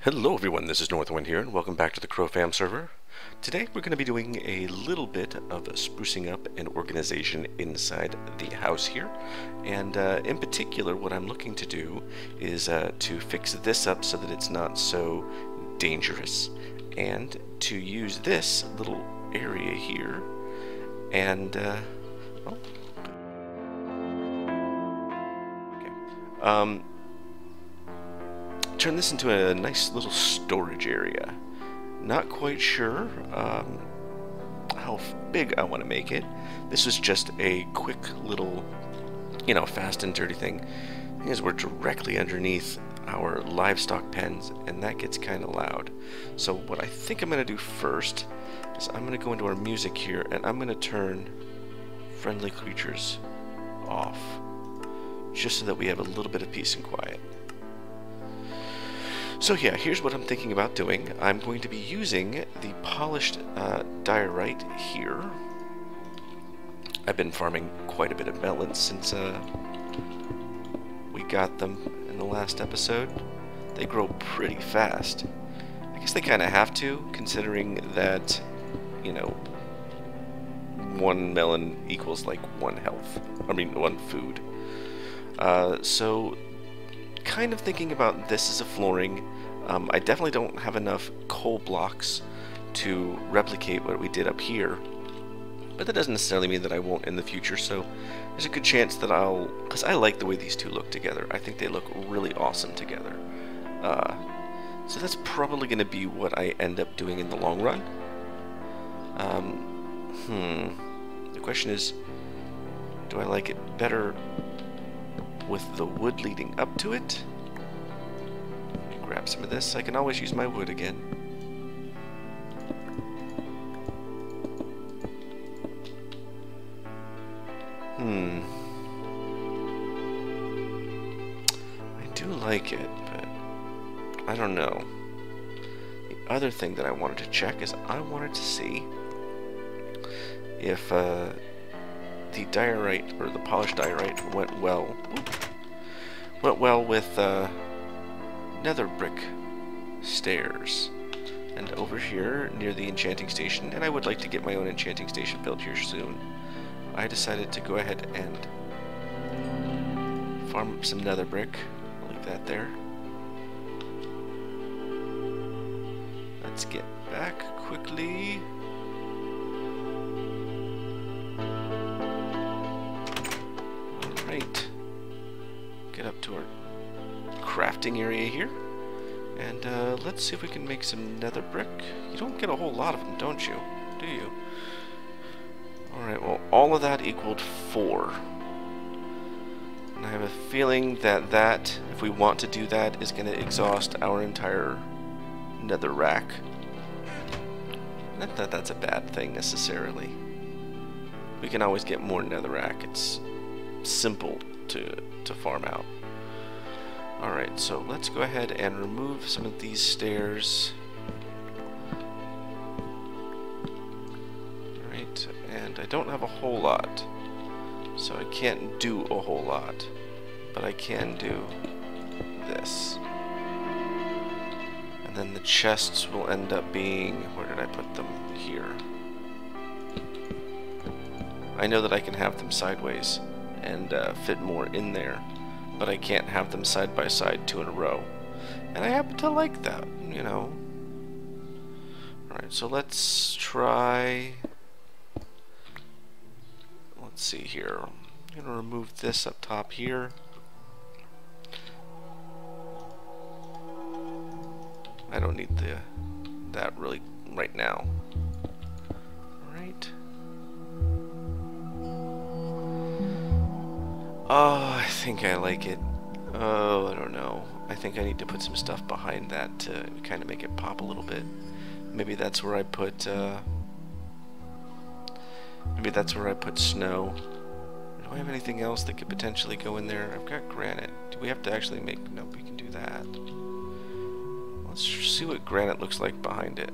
Hello everyone, this is NorthWind here, and welcome back to the KroFam server. Today we're going to be doing a little bit of sprucing up and organization inside the house here. And in particular, what I'm looking to do is to fix this up so that it's not so dangerous, and to use this little area here and well, okay. Turn this into a nice little storage area. Not quite sure how big I want to make it. This is just a quick little, fast and dirty thing. The thing is, we're directly underneath our livestock pens, and that gets kind of loud. So what I think I'm going to do first is I'm going to go into our music here, and I'm going to turn friendly creatures off, just so that we have a little bit of peace and quiet. So yeah, here's what I'm thinking about doing. I'm going to be using the polished diorite here. I've been farming quite a bit of melons since we got them in the last episode. They grow pretty fast. I guess they kind of have to, considering that, one melon equals like one food. So kind of thinking about this as a flooring. I definitely don't have enough coal blocks to replicate what we did up here, but that doesn't necessarily mean that I won't in the future, so there's a good chance that I'll, because I like the way these two look together. I think they look really awesome together. So that's probably going to be what I end up doing in the long run. The question is, do I like it better with the wood leading up to it? Let me grab some of this. I can always use my wood again. I do like it, but I don't know. The other thing that I wanted to check is I wanted to see if the diorite, or the polished diorite, went well with nether brick stairs. And over here near the enchanting station, and I would like to get my own enchanting station built here soon, I decided to go ahead and farm up some nether brick. I'll leave that there. Let's get back quickly. Alright. Get up to our crafting area here. And let's see if we can make some nether brick. You don't get a whole lot of them, don't you? Do you? Alright, well, all of that equaled 4. And I have a feeling that if we want to do that, is going to exhaust our entire nether rack. Not that that's a bad thing necessarily. We can always get more netherrack. It's simple to farm out. Alright, so let's go ahead and remove some of these stairs. Alright, and I don't have a whole lot, so I can't do a whole lot, but I can do this. And then the chests will end up being, where did I put them? Here. I know that I can have them sideways and fit more in there, but I can't have them side by side 2 in a row. And I happen to like that, Alright, so let's try... Let's see here. I'm going to remove this up top here. I don't need that really right now. Alright. Oh, I think I like it. Oh, I don't know. I think I need to put some stuff behind that to kind of make it pop a little bit. Maybe that's where I put, snow. Do I have anything else that could potentially go in there? I've got granite. Do we have to actually make... No, we can do that. Let's see what granite looks like behind it.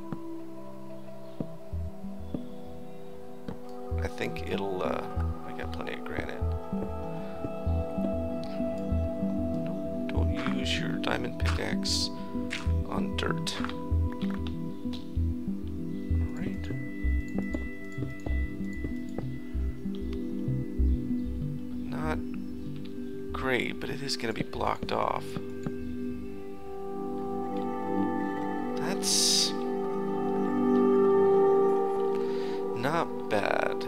I think it'll, I got plenty of granite. Use your diamond pickaxe on on dirt. Alright. Not great, but it is going to be blocked off. That's not bad.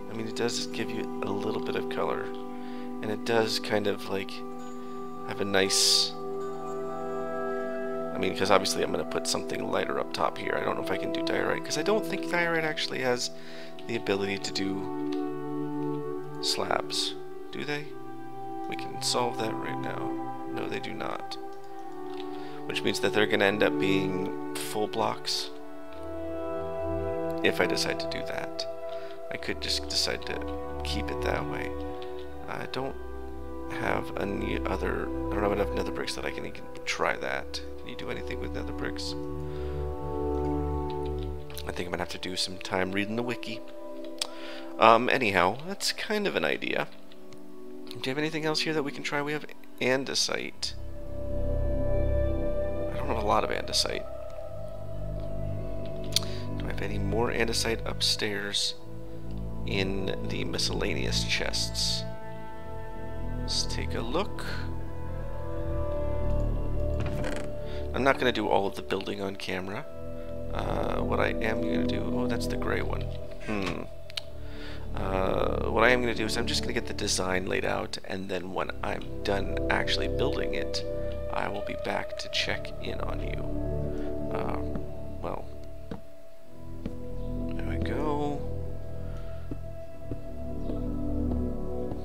I mean, it does give you a little bit of color, and it does kind of like have a nice, I mean, because obviously I'm going to put something lighter up top here. I don't know if I can do diorite, because I don't think diorite actually has the ability to do slabs. Do they? We can solve that right now. No, they do not. Which means that they're going to end up being full blocks. If I decide to do that. I could just decide to keep it that way. I don't have any other, I don't have enough nether bricks that I can even try that. Can you do anything with nether bricks? I think I'm gonna have to do some time reading the wiki. Anyhow, that's kind of an idea. Do you have anything else here that we can try? We have andesite. I don't have a lot of andesite. Do I have any more andesite upstairs in the miscellaneous chests? Let's take a look. I'm not going to do all of the building on camera. What I am going to do... Oh, that's the gray one. What I am going to do is I'm just going to get the design laid out, and then when I'm done actually building it, I will be back to check in on you. Well, there we go.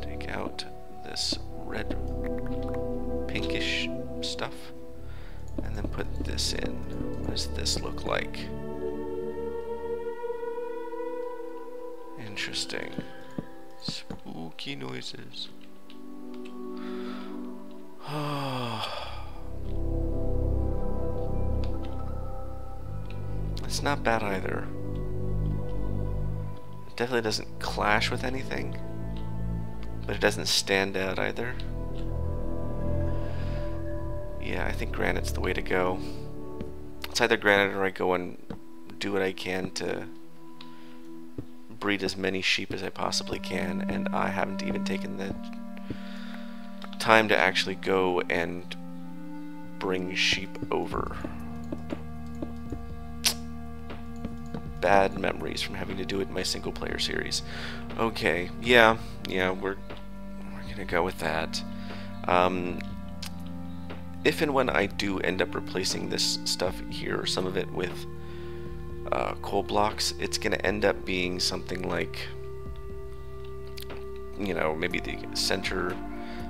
Take out this red pinkish stuff and then put this in. What does this look like? Interesting. Spooky noises. It's not bad either. It definitely doesn't clash with anything, but it doesn't stand out either. Yeah, I think granite's the way to go. It's either granite or I go and do what I can to breed as many sheep as I possibly can, and I haven't even taken the time to actually go and bring sheep over. Bad memories from having to do it in my single player series. Okay, yeah, we're gonna go with that. If and when I do end up replacing this stuff here, or some of it with coal blocks, it's gonna end up being something like, you know, maybe the center,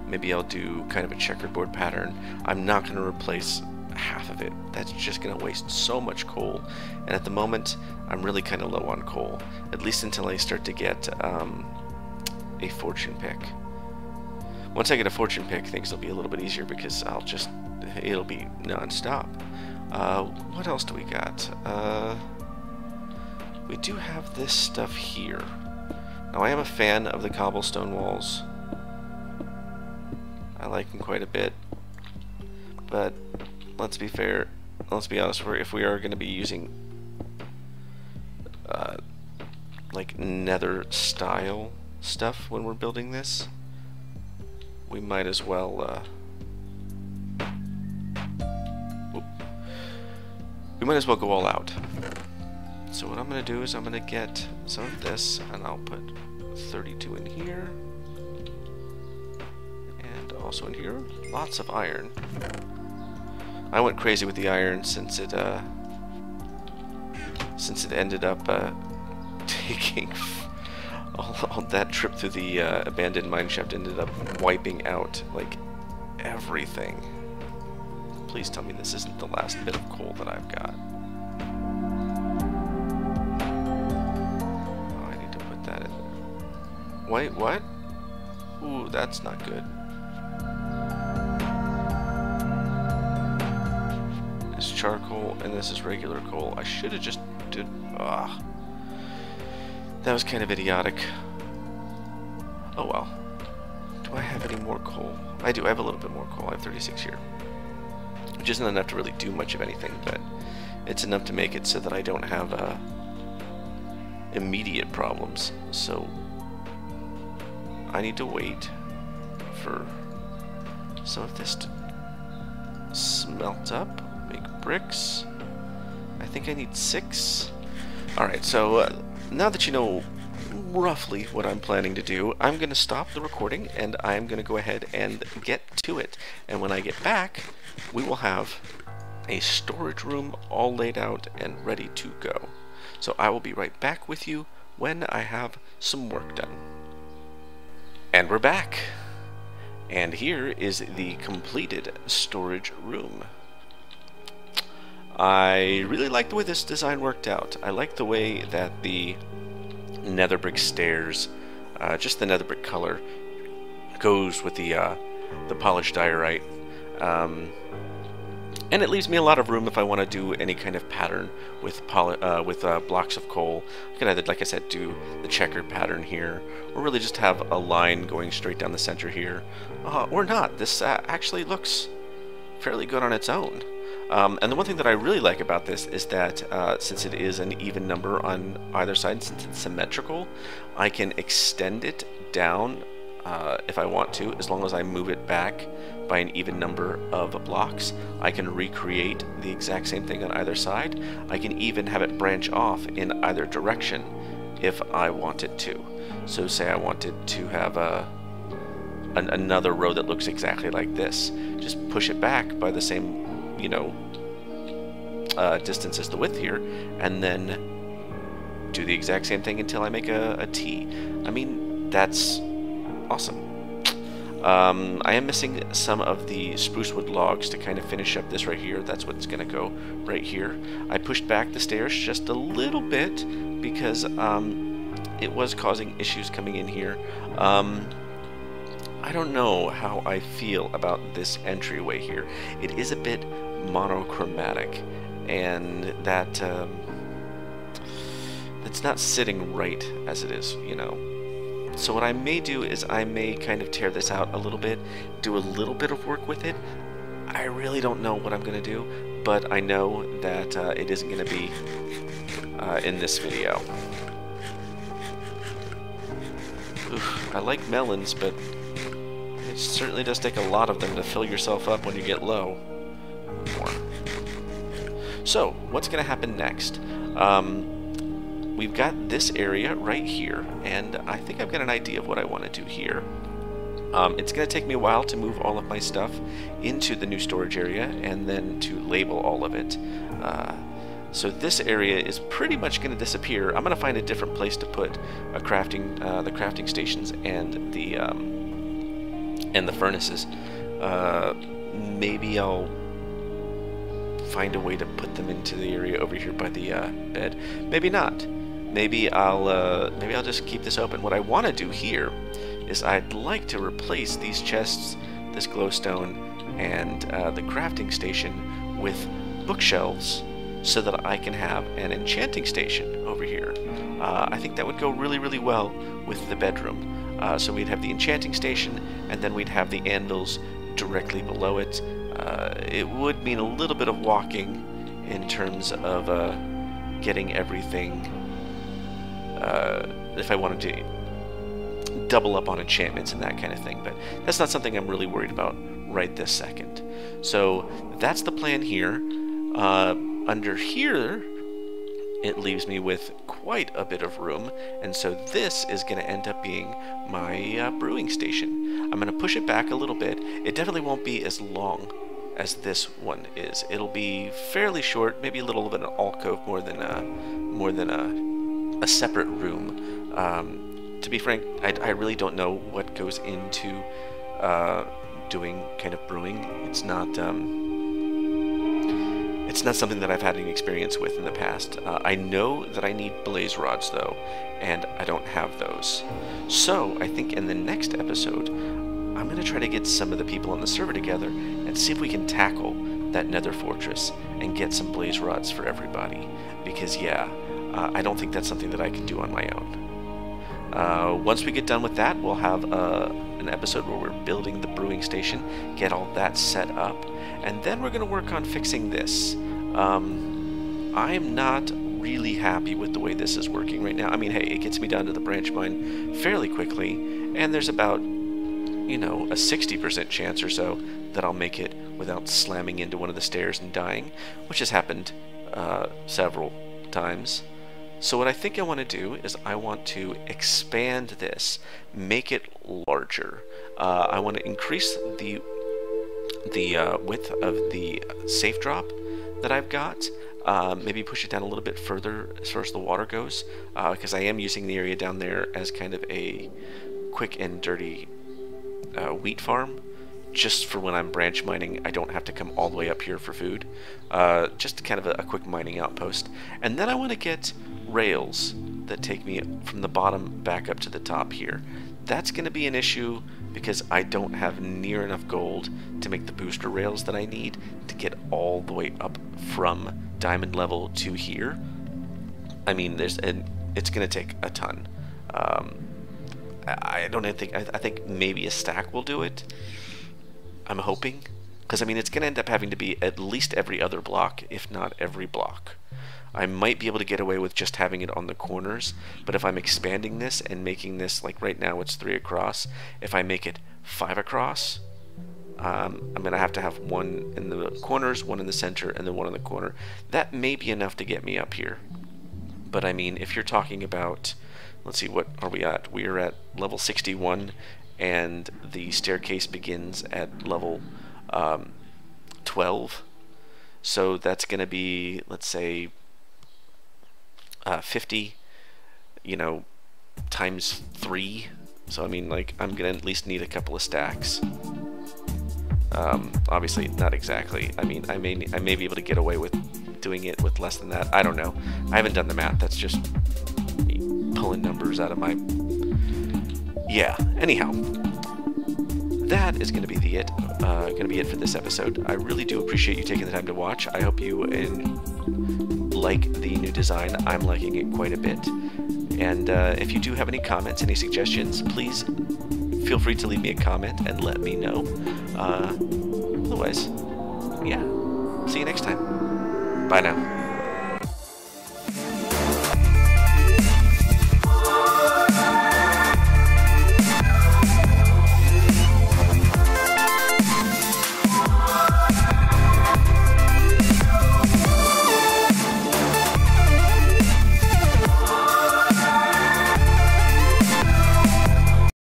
maybe I'll do kind of a checkerboard pattern. I'm not gonna replace half of it. That's just gonna waste so much coal, and at the moment I'm really kind of low on coal, at least until I start to get a fortune pick. Once I get a fortune pick, things will be a little bit easier because it'll be non-stop. What else do we got? We do have this stuff here. Now, I am a fan of the cobblestone walls. I like them quite a bit. But let's be fair, let's be honest, if we are going to be using like nether style stuff when we're building this, we might as well go all out. So what I'm going to do is I'm going to get some of this, and I'll put 32 in here, and also in here, lots of iron. I went crazy with the iron since it ended up taking all that trip through the abandoned mineshaft ended up wiping out like everything. Please tell me this isn't the last bit of coal that I've got. Oh, I need to put that in there. Wait, what? Ooh, that's not good. This is charcoal and this is regular coal. I should have just did. That was kind of idiotic. Oh well. Do I have any more coal? I do. I have a little bit more coal. I have 36 here. which isn't enough to really do much of anything, but it's enough to make it so that I don't have immediate problems. So I need to wait for some of this to smelt up, make bricks. I think I need 6. Alright, so now that you know roughly what I'm planning to do, I'm going to stop the recording and I'm going to go ahead and get to it. And when I get back, we will have a storage room all laid out and ready to go. So I will be right back with you when I have some work done. And we're back. And here is the completed storage room. I really like the way this design worked out. I like the way that the nether brick stairs, just the nether brick color, goes with the polished diorite. And it leaves me a lot of room if I want to do any kind of pattern with blocks of coal. I can either, like I said, do the checkered pattern here, or really just have a line going straight down the center here, or not. This actually looks fairly good on its own. And the one thing that I really like about this is that since it is an even number on either side, since it's symmetrical, I can extend it down if I want to, as long as I move it back by an even number of blocks. I can recreate the exact same thing on either side. I can even have it branch off in either direction if I wanted to. So say I wanted to have another row that looks exactly like this. Just push it back by the same, you know, distance as the width here, and then do the exact same thing until I make a T. I mean, that's awesome. I am missing some of the spruce wood logs to kind of finish up this right here. That's what's going to go right here. I pushed back the stairs just a little bit because it was causing issues coming in here. I don't know how I feel about this entryway here. It is a bit monochromatic, and that it's not sitting right as it is, you know. So what I may do is I may kind of tear this out a little bit, do a little bit of work with it. I really don't know what I'm going to do, but I know that it isn't going to be in this video. Oof, I like melons, but it certainly does take a lot of them to fill yourself up when you get low. More. So, what's going to happen next? We've got this area right here, and I think I've got an idea of what I want to do here. It's going to take me a while to move all of my stuff into the new storage area and then to label all of it. So this area is pretty much going to disappear. I'm going to find a different place to put the crafting stations and the furnaces. Maybe I'll find a way to put them into the area over here by the bed. Maybe not. Maybe I'll just keep this open. What I want to do here is I'd like to replace these chests, this glowstone, and the crafting station with bookshelves so that I can have an enchanting station over here. I think that would go really, really well with the bedroom. So we'd have the enchanting station, and then we'd have the anvils directly below it. It would mean a little bit of walking in terms of getting everything, if I wanted to double up on enchantments and that kind of thing, but that's not something I'm really worried about right this second. So that's the plan here. Under here, it leaves me with quite a bit of room, and so this is going to end up being my brewing station. I'm going to push it back a little bit. It definitely won't be as long as this one is. It'll be fairly short, maybe a little bit of an alcove more than a separate room. To be frank, I really don't know what goes into doing kind of brewing. It's not something that I've had any experience with in the past. I know that I need blaze rods though, and I don't have those. So I think in the next episode, I'm going to try to get some of the people on the server together and see if we can tackle that nether fortress and get some blaze rods for everybody. Because yeah, I don't think that's something that I can do on my own. Once we get done with that, we'll have an episode where we're building the brewing station, get all that set up, And then we're going to work on fixing this. I'm not really happy with the way this is working right now. I mean, hey, it gets me down to the branch mine fairly quickly, and there's about, you know, a 60% chance or so that I'll make it without slamming into one of the stairs and dying, which has happened several times. So what I think I want to do is I want to expand this, make it larger. I want to increase the width of the safe drop that I've got. Maybe push it down a little bit further as far as the water goes, because I am using the area down there as kind of a quick and dirty wheat farm. Just for when I'm branch mining, I don't have to come all the way up here for food. Just kind of a quick mining outpost. And then I want to get rails that take me from the bottom back up to the top here. That's going to be an issue because I don't have near enough gold to make the booster rails that I need to get all the way up from diamond level to here. I mean, it's going to take a ton. I think maybe a stack will do it. I'm hoping, because I mean it's going to end up having to be at least every other block, if not every block. I might be able to get away with just having it on the corners, but if I'm expanding this and making this, like right now it's 3 across, if I make it 5 across, I'm going to have one in the corners, one in the center, and then one in the corner. That may be enough to get me up here. But I mean, if you're talking about, let's see, what are we at? We are at level 61, and the staircase begins at level 12. So that's going to be, let's say, 50, you know, times 3. So I mean, like, I'm going to at least need a couple of stacks. Obviously, not exactly. I mean, I may be able to get away with doing it with less than that. I don't know. I haven't done the math. That's just me pulling numbers out of my... Yeah, anyhow. That is going to be it for this episode. I really do appreciate you taking the time to watch. I hope you like the new design. I'm liking it quite a bit. And if you do have any comments, any suggestions, please feel free to leave me a comment and let me know. Otherwise, yeah. See you next time. Bye now.